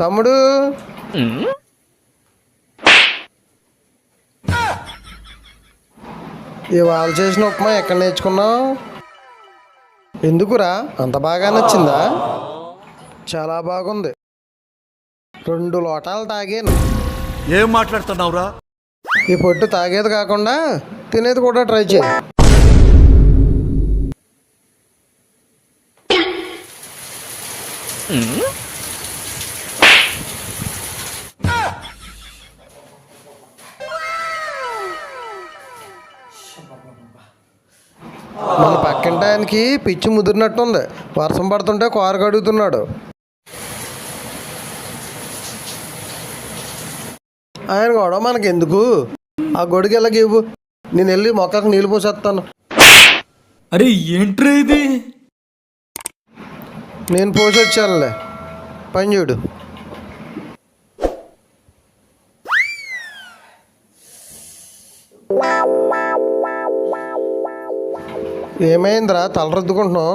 తమ్ముడు, ఇవాళ చేసిన ఉప్మా ఎక్కడ నేర్చుకున్నావు? ఎందుకురా అంత బాగా నచ్చిందా? చాలా బాగుంది. 2 లోటాలు తాగాను. ఏం మాట్లాడుతున్నావురా? ఈ పొట్టు తాగేది కాకుండా తినేది కూడా ట్రై చేయి. మన పక్కింటి ఆయనకి పిచ్చి ముదిరినట్టుంది. వర్షం పడుతుంటే కారు కడుగుతున్నాడు. ఆయన కూడా మనకెందుకు? ఆ గొడుగు ఎలాగ ఇవ్వు, నేను వెళ్ళి మొక్కకు నీళ్ళు పోసేస్తాను. అరే ఏంట్రా ఇది? నేను పోసి వచ్చానులే, పని చూడు. ఏమైందిరా తల రుద్దుకుంటున్నావు?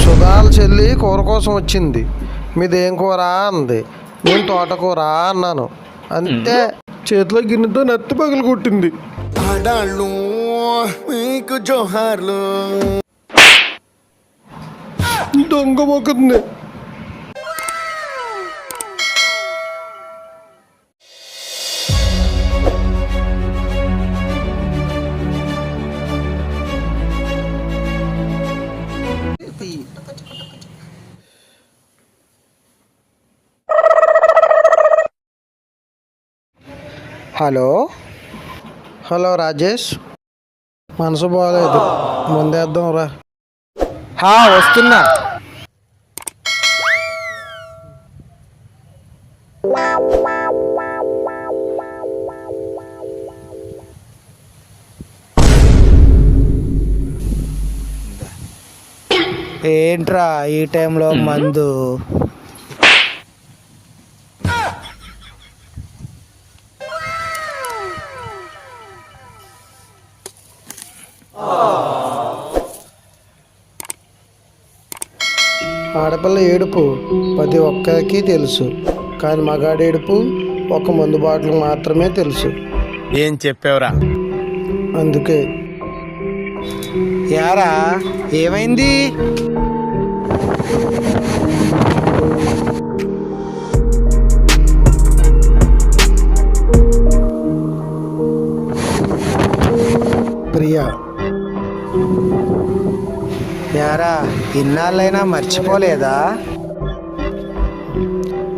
సుధాల చెల్లి కూర కోసం వచ్చింది. మీదేం కూర అంది. నేను తోటకూర అన్నాను. అంతే, చేతిలో గిన్నెతో నెత్తి పగలు కొట్టింది. ఆడాళ్ళు మీకు జోహార్లు. దొంగ మొక్కుంది. హలో హలో రాజేష్, మనసు బాగాలేదు, ముందేద్దాం రా. వస్తున్నా. ఏంట్రా ఈ టైంలో మందు? ఆడపిల్ల ఏడుపు ప్రతి ఒక్కరికి తెలుసు, కానీ మగాడి ఏడుపు ఒక మందు బాటిల్ మాత్రమే తెలుసు. ఏం చెప్పావురా? అందుకే. యారా ఏమైంది? ప్రియా. యారా ఇన్నాళ్ళైనా మర్చిపోలేదా?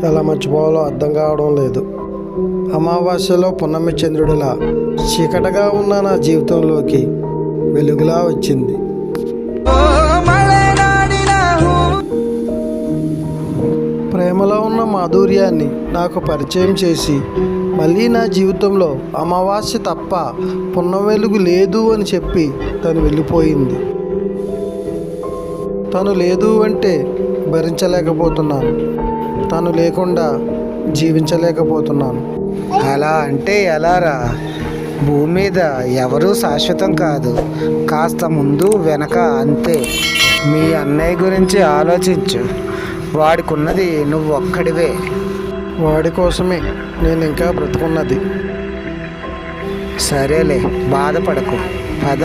ఎలా మర్చిపోవాలో అర్థం కావడం లేదు. అమావాస్యలో పున్నమి చంద్రుడిలా చీకటగా ఉన్న నా జీవితంలోకి వెలుగులా వచ్చింది. ప్రేమలో ఉన్న మాధుర్యాన్ని నాకు పరిచయం చేసి మళ్ళీ నా జీవితంలో అమావాస్య తప్ప పున్నమి వెలుగు లేదు అని చెప్పి తను వెళ్ళిపోయింది. తను లేదు అంటే భరించలేకపోతున్నాను. తను లేకుండా జీవించలేకపోతున్నాను. అలా అంటే ఎలారా? భూమి మీద ఎవరూ శాశ్వతం కాదు. కాస్త ముందు వెనక అంతే. మీ అన్నయ్య గురించి ఆలోచించు. వాడికున్నది నువ్వు ఒక్కడివే. వాడి కోసమే నేను ఇంకా బ్రతుకున్నది. సరేలే, బాధపడకు, పద.